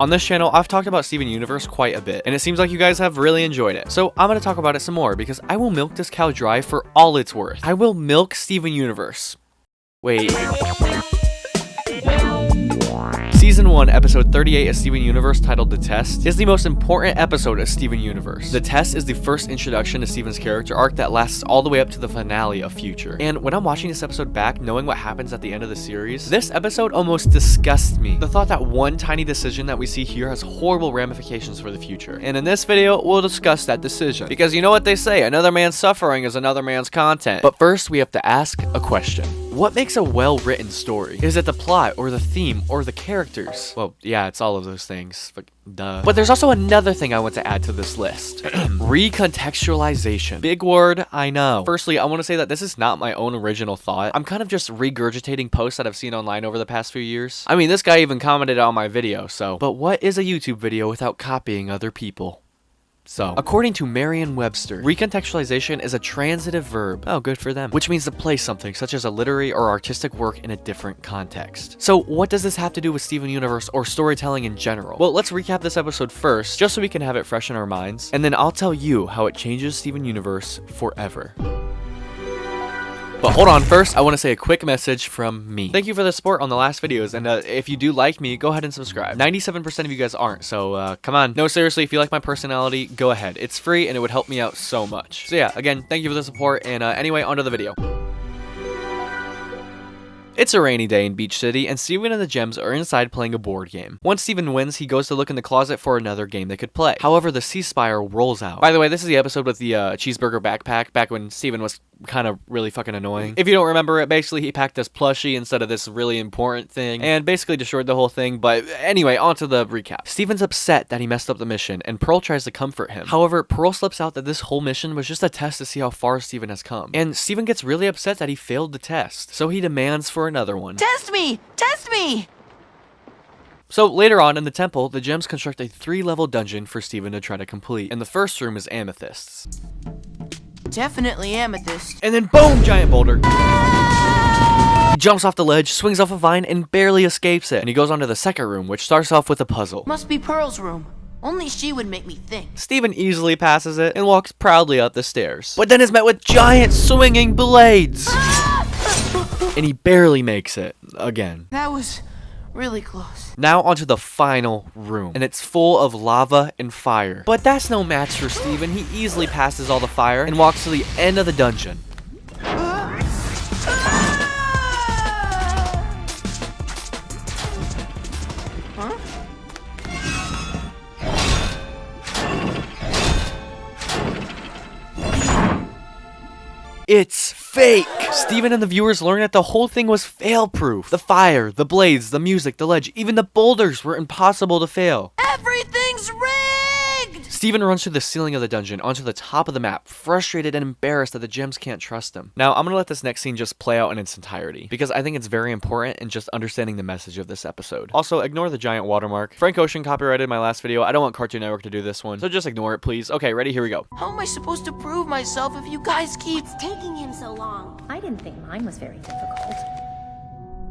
On this channel, I've talked about Steven Universe quite a bit, and it seems like you guys have really enjoyed it. So I'm going to talk about it some more, because I will milk this cow dry for all it's worth. I will milk Steven Universe. Wait. Season 1, episode 38 of Steven Universe, titled The Test, is the most important episode of Steven Universe. The Test is the first introduction to Steven's character arc that lasts all the way up to the finale of Future. And when I'm watching this episode back, knowing what happens at the end of the series, this episode almost disgusts me. The thought that one tiny decision that we see here has horrible ramifications for the future. And in this video, we'll discuss that decision. Because you know what they say, another man's suffering is another man's content. But first, we have to ask a question. What makes a well-written story? Is it the plot, or the theme, or the characters? Well, yeah, it's all of those things. Duh. But there's also another thing I want to add to this list. Recontextualization. Big word, I know. Firstly, I want to say that this is not my own original thought. I'm kind of just regurgitating posts that I've seen online over the past few years. I mean, this guy even commented on my video, so. But what is a YouTube video without copying other people? So, according to Merriam-Webster, recontextualization is a transitive verb, oh good for them, which means to place something such as a literary or artistic work in a different context. So what does this have to do with Steven Universe or storytelling in general? Well, let's recap this episode first, just so we can have it fresh in our minds, and then I'll tell you how it changes Steven Universe forever. But hold on, first, I want to say a quick message from me. Thank you for the support on the last videos, and if you do like me, go ahead and subscribe. 97% of you guys aren't, so come on. No, seriously, if you like my personality, go ahead. It's free, and it would help me out so much. So yeah, again, thank you for the support, and anyway, onto the video. It's a rainy day in Beach City, and Steven and the Gems are inside playing a board game. Once Steven wins, he goes to look in the closet for another game they could play. However, the Sea Spire rolls out. By the way, this is the episode with the cheeseburger backpack, back when Steven was kind of really fucking annoying. If you don't remember it, basically he packed this plushie instead of this really important thing, and basically destroyed the whole thing. But anyway, on to the recap. Steven's upset that he messed up the mission, and Pearl tries to comfort him. However, Pearl slips out that this whole mission was just a test to see how far Steven has come. And Steven gets really upset that he failed the test, so he demands for another one. Test me! Test me! So later on in the temple, the Gems construct a 3-level dungeon for Steven to try to complete, and the first room is amethysts. Definitely amethyst. And then boom, giant boulder. He jumps off the ledge, swings off a vine, and barely escapes it. And he goes on to the second room, which starts off with a puzzle. Must be Pearl's room. Only she would make me think. Steven easily passes it and walks proudly up the stairs, but then is met with giant swinging blades. And he barely makes it again. That was really close. Now onto the final room, and it's full of lava and fire. But that's no match for Steven. He easily passes all the fire and walks to the end of the dungeon. It's fake! Steven and the viewers learn that the whole thing was fail-proof. The fire, the blades, the music, the ledge, even the boulders were impossible to fail. Everything's rigged! Steven runs through the ceiling of the dungeon onto the top of the map, frustrated and embarrassed that the Gems can't trust him. Now, I'm gonna let this next scene just play out in its entirety, because I think it's very important in just understanding the message of this episode. Also, ignore the giant watermark. Frank Ocean copyrighted my last video. I don't want Cartoon Network to do this one, so just ignore it, please. Okay, ready? Here we go. How am I supposed to prove myself if you guys keep... What's taking him so long? I didn't think mine was very difficult.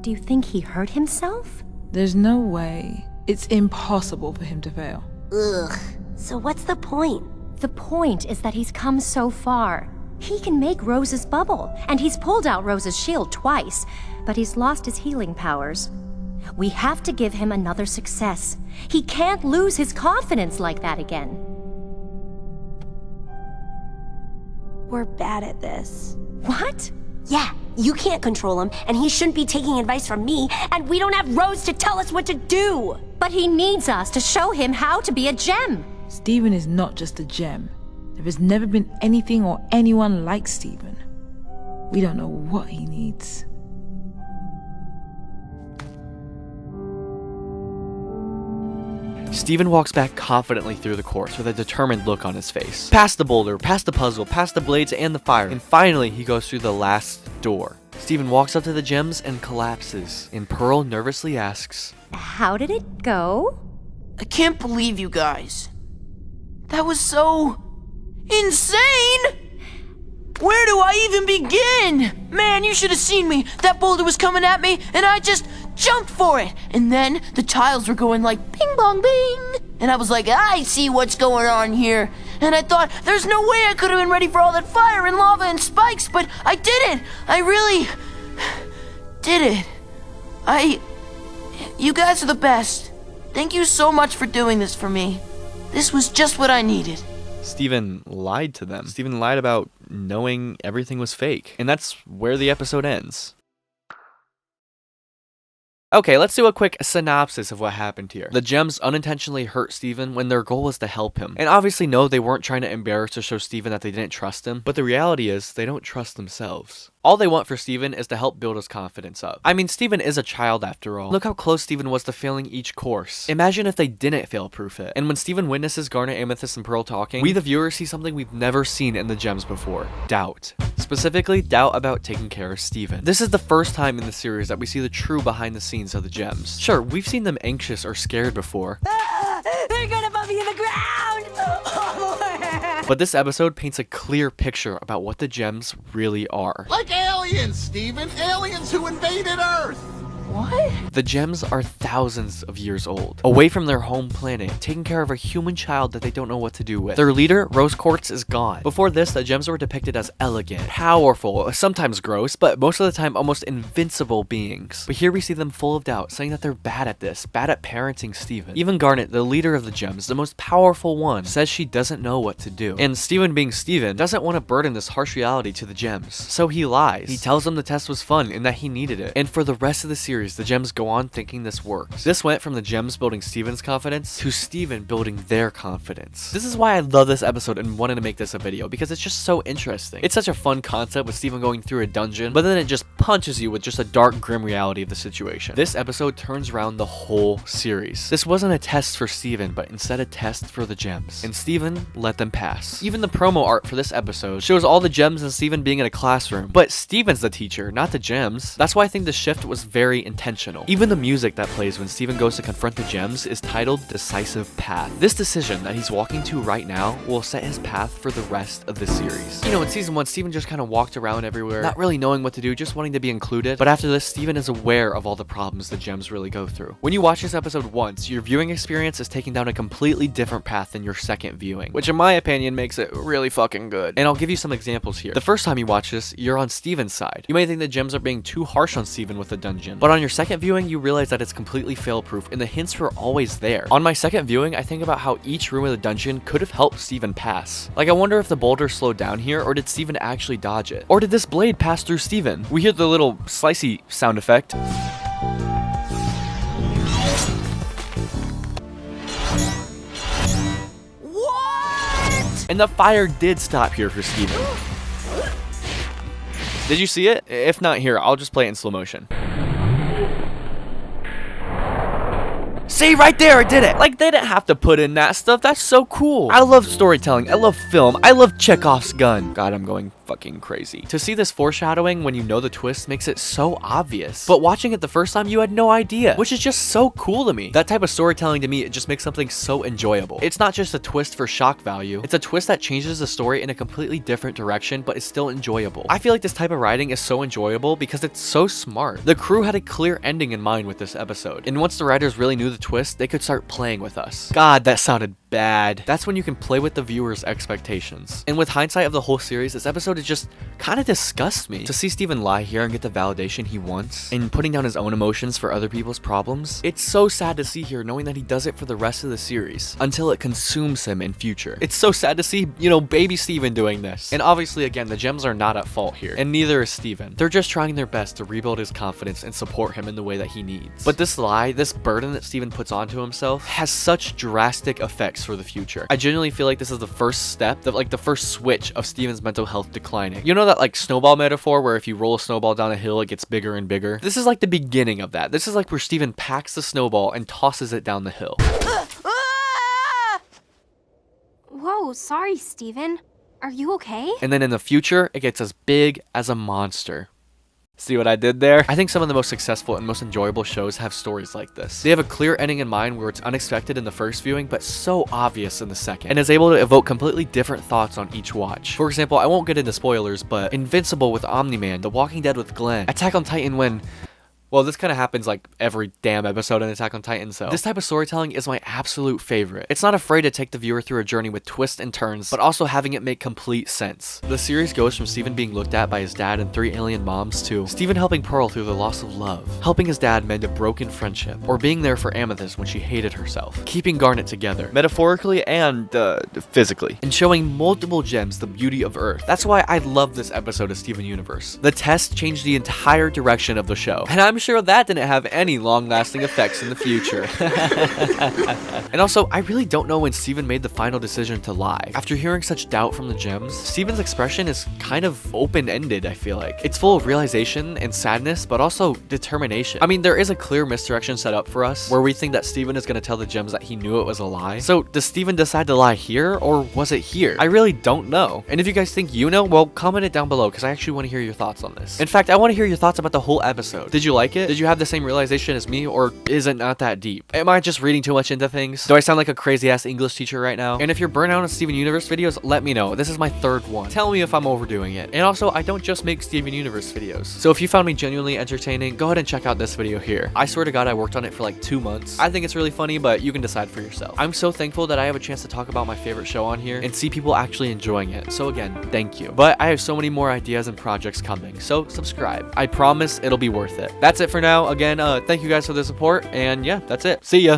Do you think he hurt himself? There's no way. It's impossible for him to fail. Ugh. So what's the point? The point is that he's come so far. He can make Rose's bubble, and he's pulled out Rose's shield twice, but he's lost his healing powers. We have to give him another success. He can't lose his confidence like that again. We're bad at this. What? Yeah, you can't control him, and he shouldn't be taking advice from me, and we don't have Rose to tell us what to do! But he needs us to show him how to be a gem. Steven is not just a gem. There has never been anything or anyone like Steven. We don't know what he needs. Steven walks back confidently through the course with a determined look on his face. Past the boulder, past the puzzle, past the blades and the fire, and finally he goes through the last door. Steven walks up to the Gems and collapses, and Pearl nervously asks, How did it go? I can't believe you guys. That was so... insane! Where do I even begin? Man, you should have seen me. That boulder was coming at me, and I just jumped for it. And then the tiles were going like ping pong bing. And I was like, I see what's going on here. And I thought, there's no way I could have been ready for all that fire and lava and spikes, but I did it. I really did it. You guys are the best. Thank you so much for doing this for me. This was just what I needed. Steven lied to them. Steven lied about knowing everything was fake. And that's where the episode ends. Okay, let's do a quick synopsis of what happened here. The gems unintentionally hurt Steven when their goal was to help him. And obviously, no, they weren't trying to embarrass or show Steven that they didn't trust him. But the reality is, they don't trust themselves. All they want for Steven is to help build his confidence up. I mean, Steven is a child after all. Look how close Steven was to failing each course. Imagine if they didn't fail-proof it. And when Steven witnesses Garnet, Amethyst, and Pearl talking, we the viewers see something we've never seen in the gems before. Doubt. Specifically, doubt about taking care of Steven. This is the first time in the series that we see the true behind the scenes of the gems. Sure, we've seen them anxious or scared before. They're gonna put me in the ground! But this episode paints a clear picture about what the gems really are. Like aliens, Steven! Aliens who invaded Earth! What? The gems are thousands of years old, away from their home planet, taking care of a human child that they don't know what to do with. Their leader, Rose Quartz, is gone. Before this, the gems were depicted as elegant, powerful, sometimes gross, but most of the time almost invincible beings. But here we see them full of doubt, saying that they're bad at this, bad at parenting Steven. Even Garnet, the leader of the gems, the most powerful one, says she doesn't know what to do. And Steven, being Steven, doesn't want to burden this harsh reality to the gems. So he lies. He tells them the test was fun and that he needed it. And for the rest of the series, the gems go on thinking this works. This went from the gems building Steven's confidence to Steven building their confidence. This is why I love this episode and wanted to make this a video, because it's just so interesting. It's such a fun concept with Steven going through a dungeon, but then it just punches you with just a dark, grim reality of the situation. This episode turns around the whole series. This wasn't a test for Steven, but instead a test for the gems. And Steven let them pass. Even the promo art for this episode shows all the gems and Steven being in a classroom, but Steven's the teacher, not the gems. That's why I think the shift was very intentional. Even the music that plays when Steven goes to confront the gems is titled Decisive Path. This decision that he's walking to right now will set his path for the rest of the series. You know, in season 1, Steven just kind of walked around everywhere, not really knowing what to do, just wanting to be included. But after this, Steven is aware of all the problems the gems really go through. When you watch this episode once, your viewing experience is taking down a completely different path than your second viewing, which in my opinion makes it really fucking good. And I'll give you some examples here. The first time you watch this, you're on Steven's side. You may think the gems are being too harsh on Steven with the dungeon, but on your second viewing, you realize that it's completely fail-proof and the hints were always there. On my second viewing, I think about how each room of the dungeon could have helped Steven pass. Like, I wonder if the boulder slowed down here, or did Steven actually dodge it? Or did this blade pass through Steven? We hear the little slicey sound effect. What? And the fire did stop here for Steven. Did you see it? If not, here, I'll just play it in slow motion. See, right there, it did it. Like, they didn't have to put in that stuff. That's so cool. I love storytelling. I love film. I love Chekhov's gun. God, I'm going fucking crazy. To see this foreshadowing when you know the twist makes it so obvious. But watching it the first time, you had no idea, which is just so cool to me. That type of storytelling to me, it just makes something so enjoyable. It's not just a twist for shock value. It's a twist that changes the story in a completely different direction, but is still enjoyable. I feel like this type of writing is so enjoyable because it's so smart. The crew had a clear ending in mind with this episode, and once the writers really knew the twist, they could start playing with us. God, that sounded bad. That's when you can play with the viewer's expectations. And with hindsight of the whole series, this episode is just kind of disgusts me. To see Steven lie here and get the validation he wants, and putting down his own emotions for other people's problems, it's so sad to see here, knowing that he does it for the rest of the series, until it consumes him in future. It's so sad to see, you know, baby Steven doing this. And obviously, again, the gems are not at fault here, and neither is Steven. They're just trying their best to rebuild his confidence and support him in the way that he needs. But this lie, this burden that Steven puts onto himself, has such drastic effects for the future. I genuinely feel like this is the first step, the first switch of Steven's mental health declining. You know that like snowball metaphor where if you roll a snowball down a hill, it gets bigger and bigger? This is like the beginning of that. This is like where Steven packs the snowball and tosses it down the hill. Whoa, sorry, Steven. Are you okay? And then in the future, it gets as big as a monster. See what I did there? I think some of the most successful and most enjoyable shows have stories like this. They have a clear ending in mind where it's unexpected in the first viewing, but so obvious in the second, and is able to evoke completely different thoughts on each watch. For example, I won't get into spoilers, but Invincible with Omni-Man, The Walking Dead with Glenn, Attack on Titan when Well, this kind of happens like every damn episode in Attack on Titan, so this type of storytelling is my absolute favorite. It's not afraid to take the viewer through a journey with twists and turns, but also having it make complete sense. The series goes from Steven being looked at by his dad and 3 alien moms to Steven helping Pearl through the loss of love, helping his dad mend a broken friendship, or being there for Amethyst when she hated herself, keeping Garnet together, metaphorically and physically, and showing multiple gems the beauty of Earth. That's why I love this episode of Steven Universe. The test changed the entire direction of the show, and I'm sure that didn't have any long-lasting effects in the future. And also, I really don't know when Steven made the final decision to lie. After hearing such doubt from the gems, Steven's expression is kind of open-ended, I feel like. It's full of realization and sadness, but also determination. I mean, there is a clear misdirection set up for us, where we think that Steven is going to tell the gems that he knew it was a lie. So, does Steven decide to lie here, or was it here? I really don't know. And if you guys think you know, well, comment it down below, because I actually want to hear your thoughts on this. In fact, I want to hear your thoughts about the whole episode. Did you like it? Did you have the same realization as me, or is it not that deep? Am I just reading too much into things? Do I sound like a crazy-ass English teacher right now? And if you're burnt out on Steven Universe videos, let me know. This is my 3rd one. Tell me if I'm overdoing it. And also, I don't just make Steven Universe videos. So if you found me genuinely entertaining, go ahead and check out this video here. I swear to God, I worked on it for like 2 months. I think it's really funny, but you can decide for yourself. I'm so thankful that I have a chance to talk about my favorite show on here and see people actually enjoying it. So again, thank you. But I have so many more ideas and projects coming, so subscribe. I promise it'll be worth it. That's it for now. Again, thank you guys for the support, and yeah, that's it. See ya!